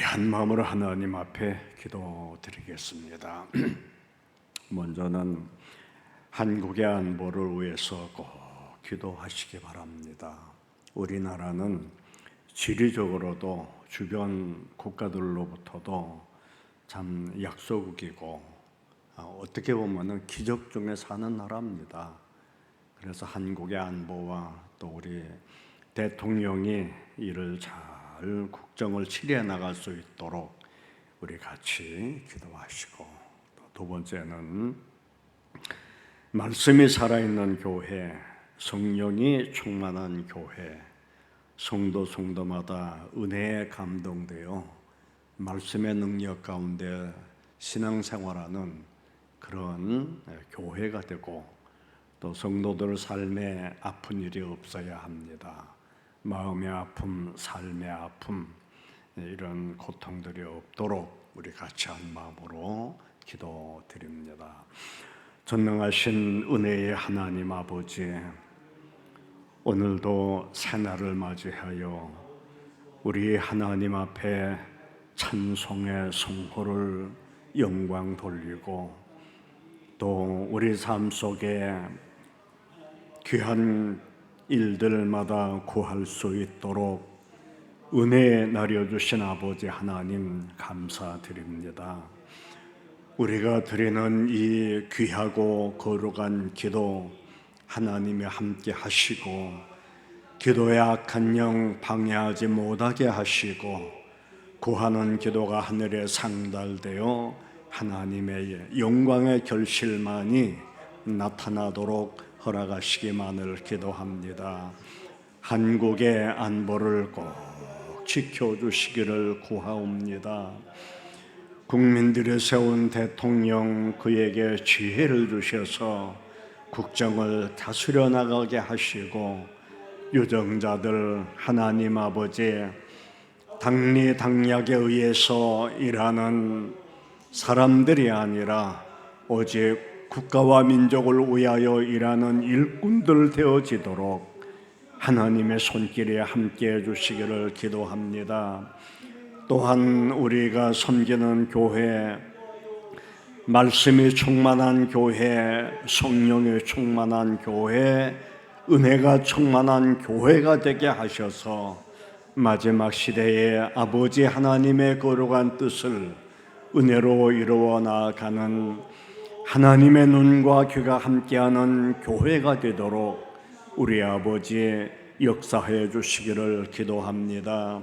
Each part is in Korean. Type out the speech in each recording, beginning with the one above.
한 마음으로 하나님 앞에 기도드리겠습니다. 먼저는 한국의 안보를 위해서 꼭 기도하시기 바랍니다. 우리나라는 지리적으로도 주변 국가들로부터도 참 약소국이고 어떻게 보면 기적 중에 사는 나라입니다. 그래서 한국의 안보와 또 우리 대통령이 이를 잘 국정을 치리해 나갈 수 있도록 우리 같이 기도하시고, 두 번째는 말씀이 살아있는 교회, 성령이 충만한 교회, 성도마다 은혜에 감동되어 말씀의 능력 가운데 신앙생활하는 그런 교회가 되고, 또 성도들 삶에 아픈 일이 없어야 합니다. 마음의 아픔, 삶의 아픔, 이런 고통들이 없도록 우리 같이 한 마음으로 기도드립니다. 전능하신 은혜의 하나님 아버지, 오늘도 새날을 맞이하여 우리 하나님 앞에 찬송의 성호를 영광 돌리고, 또 우리 삶 속에 귀한 일들마다 구할 수 있도록 은혜 내려주신 아버지 하나님 감사드립니다. 우리가 드리는 이 귀하고 거룩한 기도 하나님이 함께 하시고, 기도의 악한 영 방해하지 못하게 하시고, 구하는 기도가 하늘에 상달되어 하나님의 영광의 결실만이 나타나도록 허락하시기만을 기도합니다. 한국의 안보를 꼭 지켜주시기를 구하옵니다. 국민들이 세운 대통령, 그에게 지혜를 주셔서 국정을 다스려 나가게 하시고, 유정자들 하나님 아버지, 당리당략에 의해서 일하는 사람들이 아니라 오직 국가와 민족을 위하여 일하는 일꾼들 되어지도록 하나님의 손길에 함께해 주시기를 기도합니다. 또한 우리가 섬기는 교회, 말씀이 충만한 교회, 성령이 충만한 교회, 은혜가 충만한 교회가 되게 하셔서 마지막 시대에 아버지 하나님의 거룩한 뜻을 은혜로 이루어 나아가는 하나님의 눈과 귀가 함께하는 교회가 되도록 우리 아버지 역사해 주시기를 기도합니다.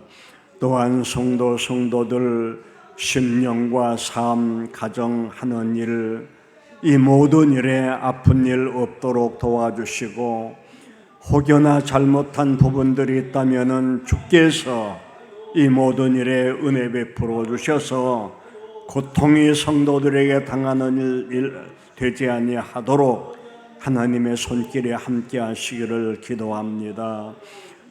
또한 성도들 심령과 삶, 가정하는 일, 이 모든 일에 아픈 일 없도록 도와주시고, 혹여나 잘못한 부분들이 있다면 주께서 이 모든 일에 은혜 베풀어 주셔서 고통이 성도들에게 당하는 일 되지 아니하도록 하나님의 손길에 함께 하시기를 기도합니다.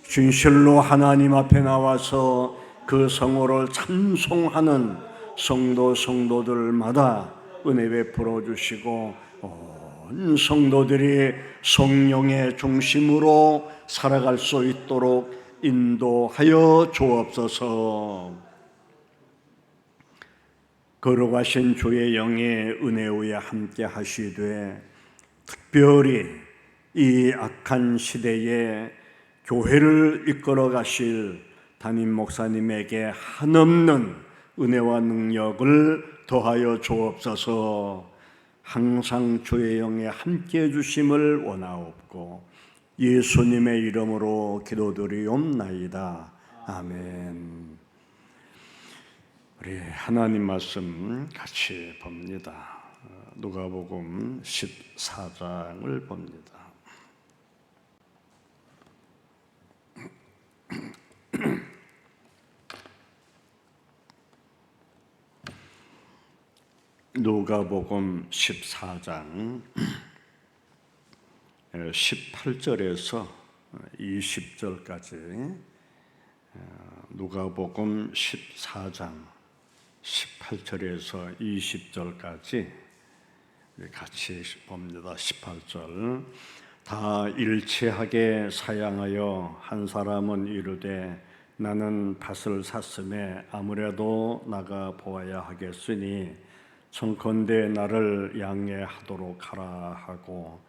진실로 하나님 앞에 나와서 그 성호를 찬송하는 성도들마다 은혜 베풀어 주시고, 온 성도들이 성령의 중심으로 살아갈 수 있도록 인도하여 주옵소서. 거룩하신 주의 영의 은혜 위에 함께 하시되, 특별히 이 악한 시대에 교회를 이끌어 가실 담임 목사님에게 한없는 은혜와 능력을 더하여 주옵소서. 항상 주의 영에 함께해 주심을 원하옵고 예수님의 이름으로 기도드리옵나이다. 아멘. 우리 하나님 말씀 같이 봅니다. 누가복음 14장을 봅니다. 누가복음 14장 18절에서 20절까지, 누가복음 14장 18절에서 20절까지 같이 봅니다. 18절. 다 일치하게 사양하여 한 사람은 이르되 나는 밭을 샀음에 아무래도 나가 보아야 하겠으니 청컨대 나를 양해하도록 하라 하고,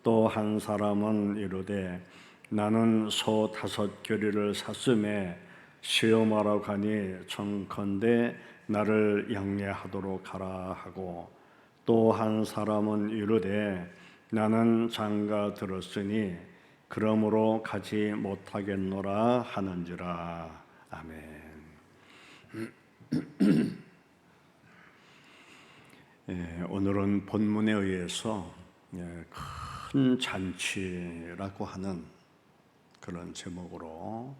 또 한 사람은 이르되 나는 소 5겨리를 샀음에 시험하러 가니 청컨대 나를 양해하도록 하라 하고, 또 한 사람은 이르되 나는 장가 들었으니 그러므로 가지 못하겠노라 하는지라. 아멘. 오늘은 본문에 의해서 큰 잔치라고 하는 그런 제목으로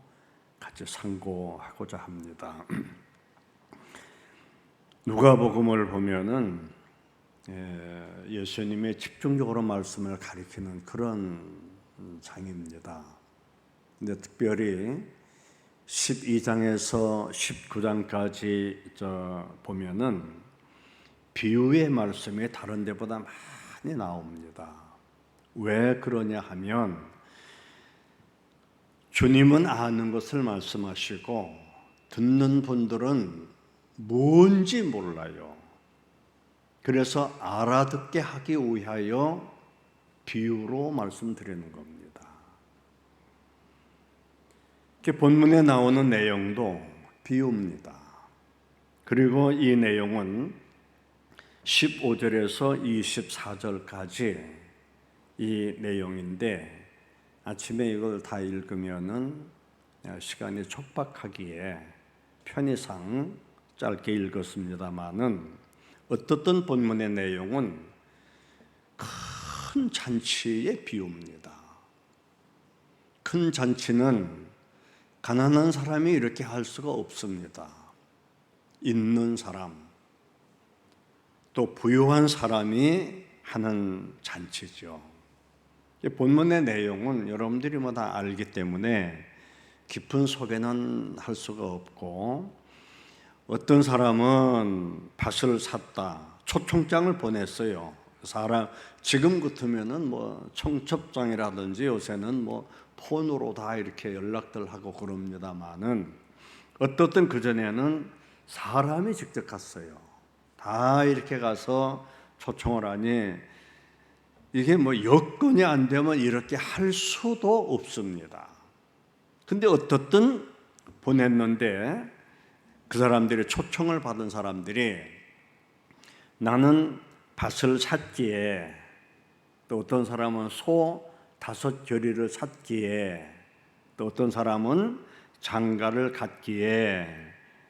같이 상고하고자 합니다. 누가복음을 보면은 예수님의 집중적으로 말씀을 가리키는 그런 장입니다. 근데 특별히 12장에서 19장까지 보면은 비유의 말씀이 다른 데보다 많이 나옵니다. 왜 그러냐 하면 주님은 아는 것을 말씀하시고 듣는 분들은 뭔지 몰라요. 그래서 알아듣게 하기 위하여 비유로 말씀드리는 겁니다. 본문에 나오는 내용도 비유입니다. 그리고 이 내용은 15절에서 24절까지 이 내용인데, 아침에 이걸 다 읽으면은 시간이 촉박하기에 편의상 짧게 읽었습니다만은, 어떻든 본문의 내용은 큰 잔치의 비유입니다. 큰 잔치는 가난한 사람이 이렇게 할 수가 없습니다. 있는 사람, 또 부유한 사람이 하는 잔치죠. 본문의 내용은 여러분들이 다 알기 때문에 깊은 소개는 할 수가 없고, 어떤 사람은 밭을 샀다, 초청장을 보냈어요. 지금 같으면은 청첩장이라든지 요새는 폰으로 다 이렇게 연락들 하고 그럽니다만은, 어떻든 그전에는 사람이 직접 갔어요. 다 이렇게 가서 초청을 하니 이게 여건이 안 되면 이렇게 할 수도 없습니다. 근데 어떻든 보냈는데, 그 사람들이 초청을 받은 사람들이 나는 밭을 샀기에, 또 어떤 사람은 소 5겨리를 샀기에, 또 어떤 사람은 장가를 갔기에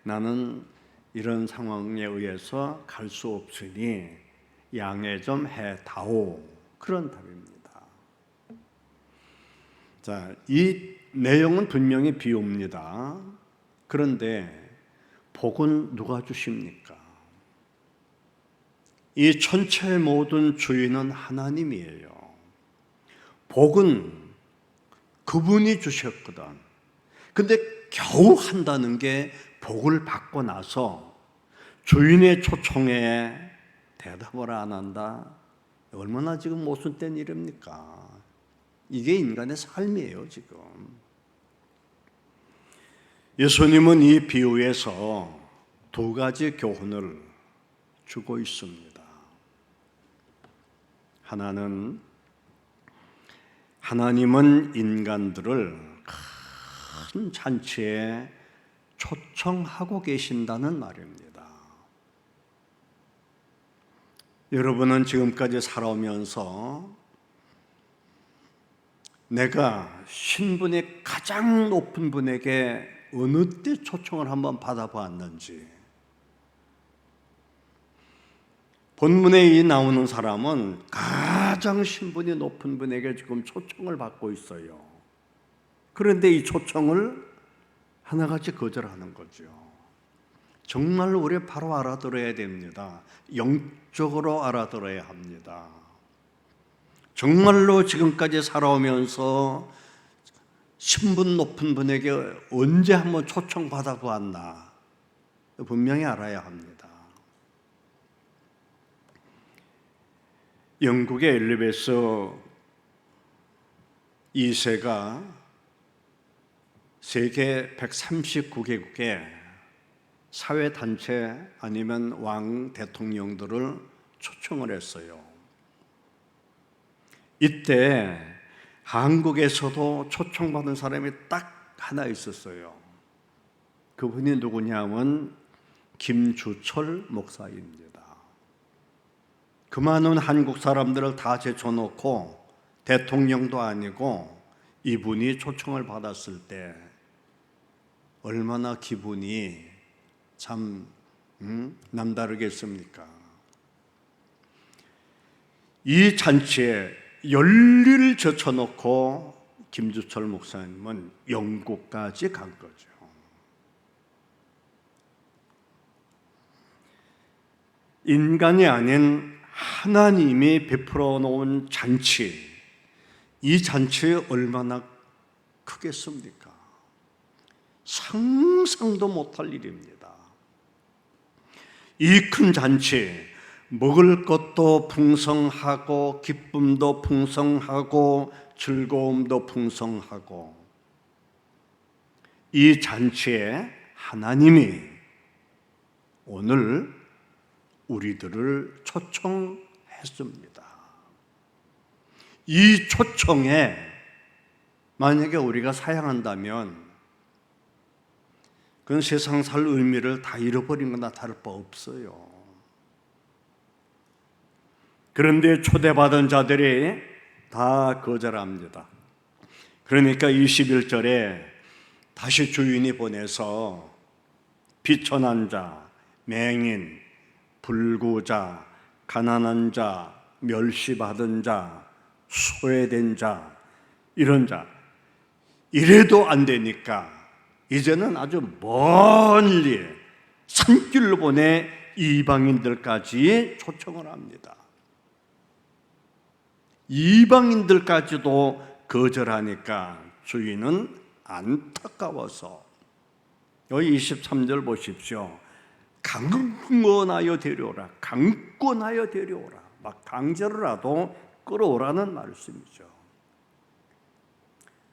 나는 이런 상황에 의해서 갈 수 없으니 양해 좀 해다오, 그런 답입니다. 자, 이 내용은 분명히 비유입니다. 그런데 복은 누가 주십니까? 이 천체의 모든 주인은 하나님이에요. 복은 그분이 주셨거든. 근데 겨우 한다는 게 복을 받고 나서 주인의 초청에 대답을 안 한다? 얼마나 지금 모순된 일입니까? 이게 인간의 삶이에요, 지금. 예수님은 이 비유에서 2가지 교훈을 주고 있습니다. 하나는, 하나님은 인간들을 큰 잔치에 초청하고 계신다는 말입니다. 여러분은 지금까지 살아오면서 내가 신분이 가장 높은 분에게 어느 때 초청을 한번 받아봤는지, 본문에 나오는 사람은 가장 신분이 높은 분에게 지금 초청을 받고 있어요. 그런데 이 초청을 하나같이 거절하는 거죠. 정말 우리 바로 알아들어야 됩니다. 영적으로 알아들어야 합니다. 정말로 지금까지 살아오면서 신분 높은 분에게 언제 한번 초청 받아보았나, 분명히 알아야 합니다. 영국의 엘리베이터 2세가 세계 139개국의 사회단체 아니면 왕 대통령들을 초청을 했어요. 이때 한국에서도 초청받은 사람이 딱 하나 있었어요. 그분이 누구냐면 김주철 목사입니다. 그 많은 한국 사람들을 다 제쳐놓고 대통령도 아니고 이분이 초청을 받았을 때 얼마나 기분이 참 남다르겠습니까? 이 잔치에 열일을 제쳐놓고 김주철 목사님은 영국까지 간 거죠. 인간이 아닌 하나님이 베풀어 놓은 잔치, 이 잔치 얼마나 크겠습니까? 상상도 못할 일입니다. 이 큰 잔치, 먹을 것도 풍성하고 기쁨도 풍성하고 즐거움도 풍성하고, 이 잔치에 하나님이 오늘 우리들을 초청했습니다. 이 초청에 만약에 우리가 사양한다면 그건 세상 살 의미를 다 잃어버린 거나 다를 바 없어요. 그런데 초대받은 자들이 다 거절합니다. 그러니까 21절에 다시 주인이 보내서 비천한 자, 맹인, 불구자, 가난한 자, 멸시받은 자, 소외된 자, 이런 자, 이래도 안 되니까 이제는 아주 멀리 산길로 보내 이방인들까지 초청을 합니다. 이방인들까지도 거절하니까 주인은 안타까워서, 여기 23절 보십시오. 강권하여 데려오라, 강권하여 데려오라, 막 강제로라도 끌어오라는 말씀이죠.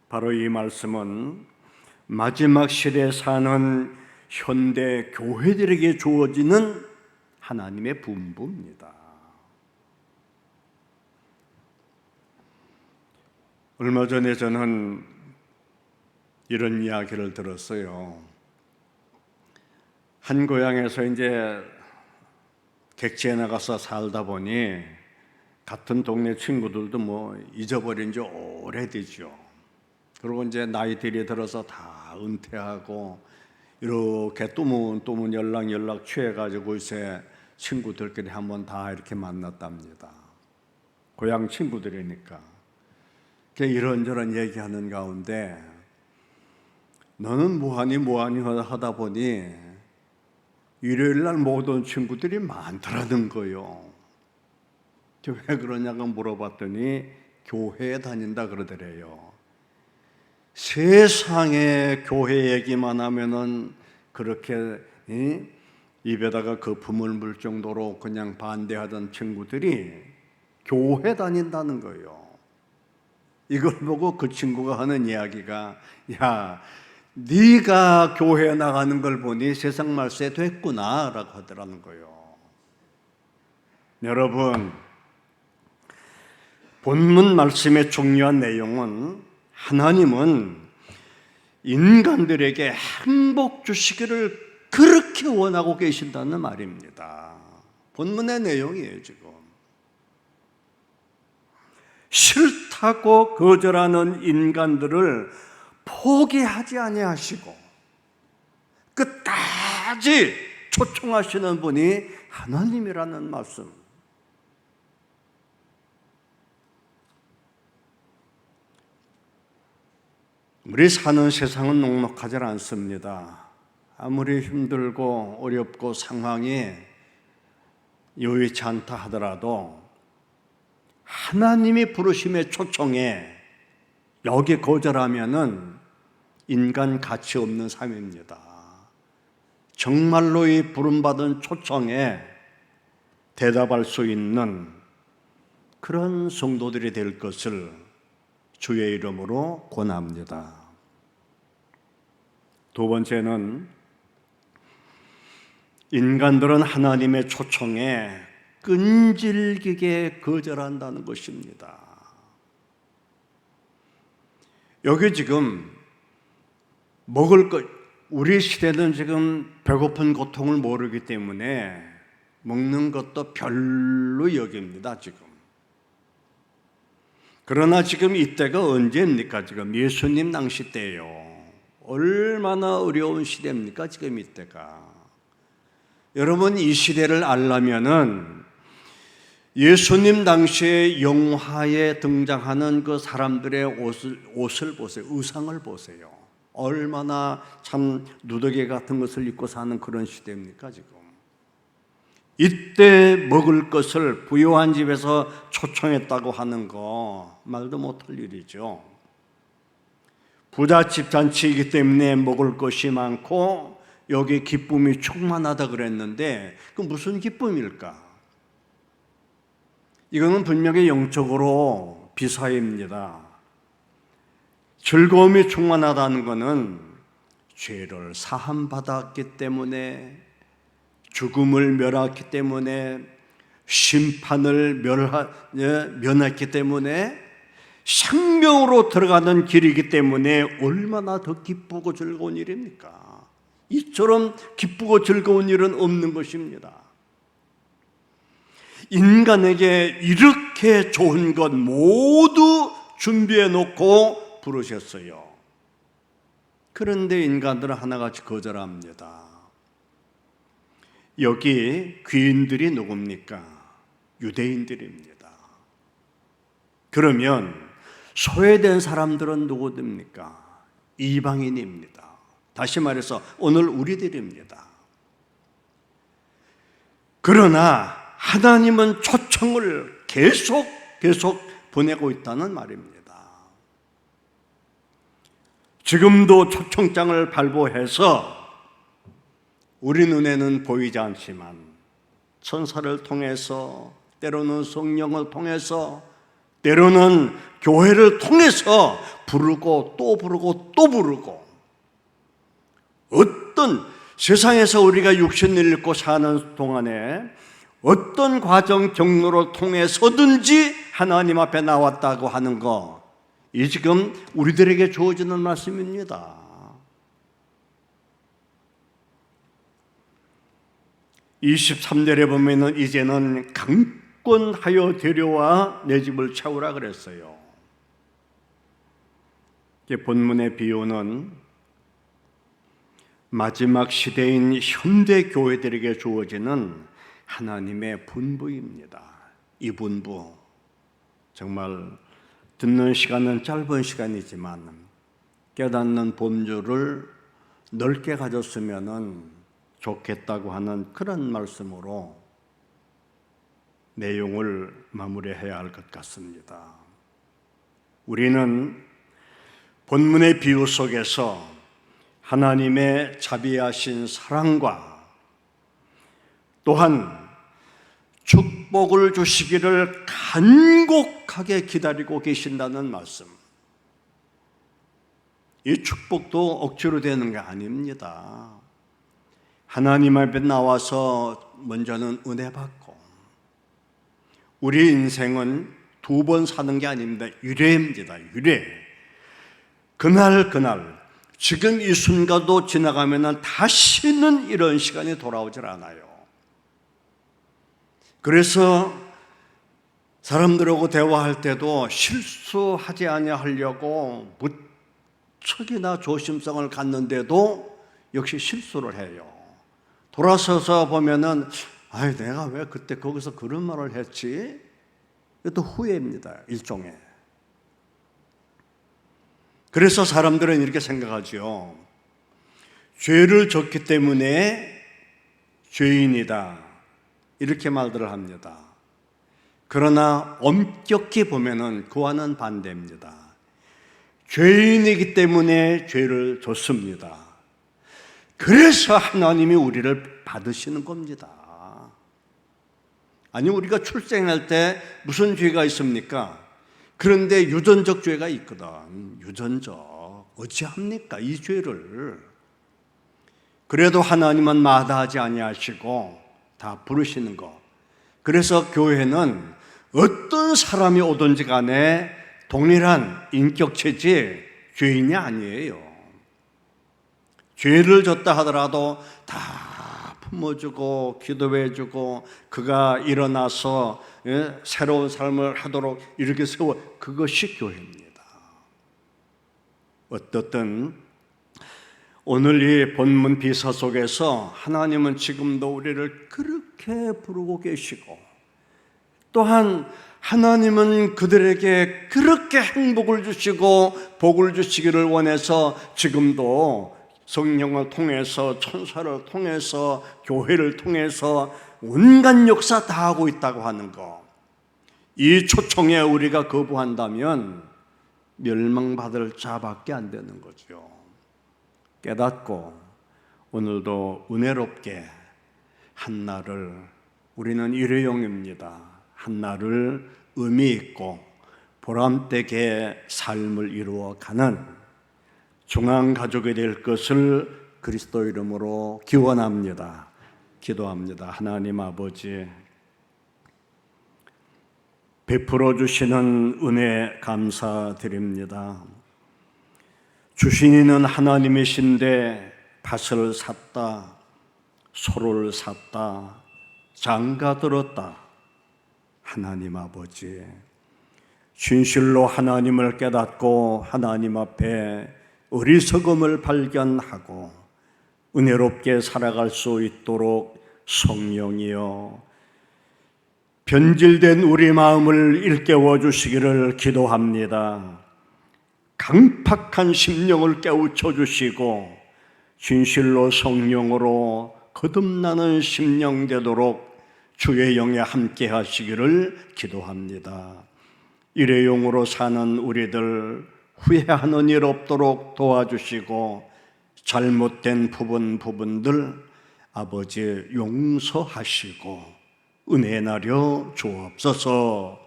바로 이 말씀은 마지막 시대에 사는 현대 교회들에게 주어지는 하나님의 분부입니다. 얼마 전에 저는 이런 이야기를 들었어요. 한 고향에서 이제 객지에 나가서 살다 보니 같은 동네 친구들도 뭐 잊어버린 지 오래되죠. 그리고 이제 나이들이 들어서 다 은퇴하고 이렇게 또문 연락 취해가지고 이제 친구들끼리 한번 다 이렇게 만났답니다. 고향 친구들이니까. 이런저런 얘기하는 가운데 너는 뭐하니 하다 보니 일요일날 못 온 친구들이 많더라는 거요. 왜 그러냐고 물어봤더니 교회에 다닌다 그러더래요. 세상에 교회 얘기만 하면은 그렇게 입에다가 거품을 물 정도로 그냥 반대하던 친구들이 교회 다닌다는 거예요. 이걸 보고 그 친구가 하는 이야기가, 야, 네가 교회에 나가는 걸 보니 세상 말세 됐구나 라고 하더라는 거예요. 여러분, 본문 말씀의 중요한 내용은 하나님은 인간들에게 행복 주시기를 그렇게 원하고 계신다는 말입니다. 본문의 내용이에요. 지금 싫다고 거절하는 인간들을 포기하지 아니하시고 끝까지 초청하시는 분이 하나님이라는 말씀. 우리 사는 세상은 녹록하지 않습니다. 아무리 힘들고 어렵고 상황이 여의치 않다 하더라도 하나님이 부르심의 초청에 여기 거절하면은 인간 가치 없는 삶입니다. 정말로 이 부름받은 초청에 대답할 수 있는 그런 성도들이 될 것을 주의 이름으로 권합니다. 두 번째는 인간들은 하나님의 초청에 끈질기게 거절한다는 것입니다. 여기 지금 먹을 것, 우리 시대는 지금 배고픈 고통을 모르기 때문에 먹는 것도 별로 여깁니다, 지금. 그러나 지금 이때가 언제입니까? 지금 예수님 당시 때예요. 얼마나 어려운 시대입니까? 지금 이때가. 여러분, 이 시대를 알려면은 예수님 당시에 영화에 등장하는 그 사람들의 옷을 보세요. 의상을 보세요. 얼마나 참 누더기 같은 것을 입고 사는 그런 시대입니까, 지금. 이때 먹을 것을 부유한 집에서 초청했다고 하는 거 말도 못할 일이죠. 부잣집 잔치이기 때문에 먹을 것이 많고 여기 기쁨이 충만하다 그랬는데 그 무슨 기쁨일까? 이거는 분명히 영적으로 비사입니다. 즐거움이 충만하다는 것은 죄를 사함받았기 때문에, 죽음을 멸했기 때문에, 심판을 면했기 때문에, 생명으로 들어가는 길이기 때문에 얼마나 더 기쁘고 즐거운 일입니까? 이처럼 기쁘고 즐거운 일은 없는 것입니다. 인간에게 이렇게 좋은 것 모두 준비해 놓고 부르셨어요. 그런데 인간들은 하나같이 거절합니다. 여기 귀인들이 누굽니까? 유대인들입니다. 그러면 소외된 사람들은 누구입니까? 이방인입니다. 다시 말해서 오늘 우리들입니다. 그러나 하나님은 초청을 계속 보내고 있다는 말입니다. 지금도 초청장을 발부해서 우리 눈에는 보이지 않지만 천사를 통해서, 때로는 성령을 통해서, 때로는 교회를 통해서 부르고 또 부르고 또 부르고, 어떤 세상에서 우리가 육신을 입고 사는 동안에 어떤 과정 경로를 통해서든지 하나님 앞에 나왔다고 하는 거, 이 지금 우리들에게 주어지는 말씀입니다. (23절에) 보면은 이제는 강권하여 데려와 내 집을 채우라 그랬어요. 본문의 비유는 마지막 시대인 현대 교회들에게 주어지는 하나님의 분부입니다. 이 분부, 정말 듣는 시간은 짧은 시간이지만 깨닫는 범주를 넓게 가졌으면 좋겠다고 하는 그런 말씀으로 내용을 마무리해야 할 것 같습니다. 우리는 본문의 비유 속에서 하나님의 자비하신 사랑과 또한 축복을 주시기를 간곡하게 기다리고 계신다는 말씀. 이 축복도 억지로 되는 게 아닙니다. 하나님 앞에 나와서 먼저는 은혜 받고, 우리 인생은 두 번 사는 게 아닙니다. 유례입니다. 유례. 그날 지금 이 순간도 지나가면 다시는 이런 시간이 돌아오질 않아요. 그래서 사람들하고 대화할 때도 실수하지 아니하려고 무척이나 조심성을 갖는데도 역시 실수를 해요. 돌아서서 보면은 내가 왜 그때 거기서 그런 말을 했지? 이것도 후회입니다. 일종의. 그래서 사람들은 이렇게 생각하죠. 죄를 졌기 때문에 죄인이다, 이렇게 말들을 합니다. 그러나 엄격히 보면은 그와는 반대입니다. 죄인이기 때문에 죄를 졌습니다. 그래서 하나님이 우리를 받으시는 겁니다. 아니, 우리가 출생할 때 무슨 죄가 있습니까? 그런데 유전적 죄가 있거든. 유전적. 어찌합니까? 이 죄를. 그래도 하나님은 마다하지 아니하시고 다 부르시는 것. 그래서 교회는 어떤 사람이 오든지 간에 동일한 인격체지 죄인이 아니에요. 죄를 졌다 하더라도 다 품어주고 기도해주고 그가 일어나서 새로운 삶을 하도록 이렇게 세워, 그것이 교회입니다. 어떻든 오늘 이 본문 비서 속에서 하나님은 지금도 우리를 그렇게 부르고 계시고, 또한 하나님은 그들에게 그렇게 행복을 주시고 복을 주시기를 원해서 지금도 성령을 통해서, 천사를 통해서, 교회를 통해서 온갖 역사 다 하고 있다고 하는 것. 이 초청에 우리가 거부한다면 멸망받을 자밖에 안 되는 거죠. 깨닫고 오늘도 은혜롭게 한날을, 우리는 일회용입니다. 한날을 의미 있고 보람되게 삶을 이루어가는 중앙가족이 될 것을 그리스도 이름으로 기원합니다. 기도합니다. 하나님 아버지, 베풀어 주시는 은혜 감사드립니다. 주신 이는 하나님이신데 밭을 샀다, 소를 샀다, 장가 들었다. 하나님 아버지, 진실로 하나님을 깨닫고 하나님 앞에 어리석음을 발견하고 은혜롭게 살아갈 수 있도록 성령이여 변질된 우리 마음을 일깨워 주시기를 기도합니다. 강팍한 심령을 깨우쳐 주시고 진실로 성령으로 거듭나는 심령 되도록 주의 영에 함께 하시기를 기도합니다. 일회용으로 사는 우리들 후회하는 일 없도록 도와주시고 잘못된 부분들 아버지 용서하시고 은혜 나려 주옵소서.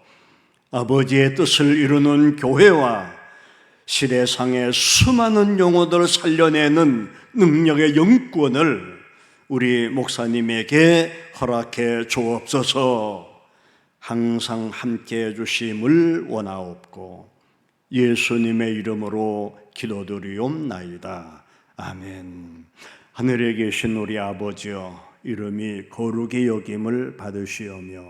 아버지의 뜻을 이루는 교회와 시대상의 수많은 영혼들을 살려내는 능력의 영권을 우리 목사님에게 허락해 주옵소서. 항상 함께해 주심을 원하옵고 예수님의 이름으로 기도드리옵나이다. 아멘. 하늘에 계신 우리 아버지여, 이름이 거룩히 여김을 받으시오며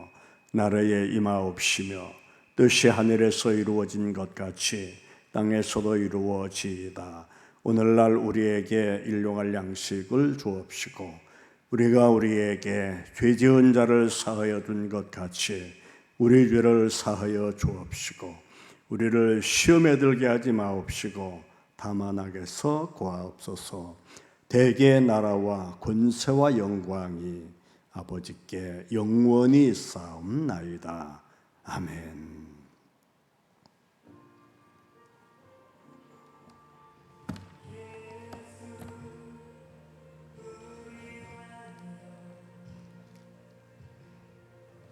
나라에 임하옵시며 뜻이 하늘에서 이루어진 것 같이 땅에서도 이루어지이다. 오늘날 우리에게 일용할 양식을 주옵시고 우리가 우리에게 죄 지은 자를 사하여 준 것 같이 우리 죄를 사하여 주옵시고 우리를 시험에 들게 하지 마옵시고 다만 악에서 구하옵소서. 대개의 나라와 권세와 영광이 아버지께 영원히 있사옵나이다. 아멘.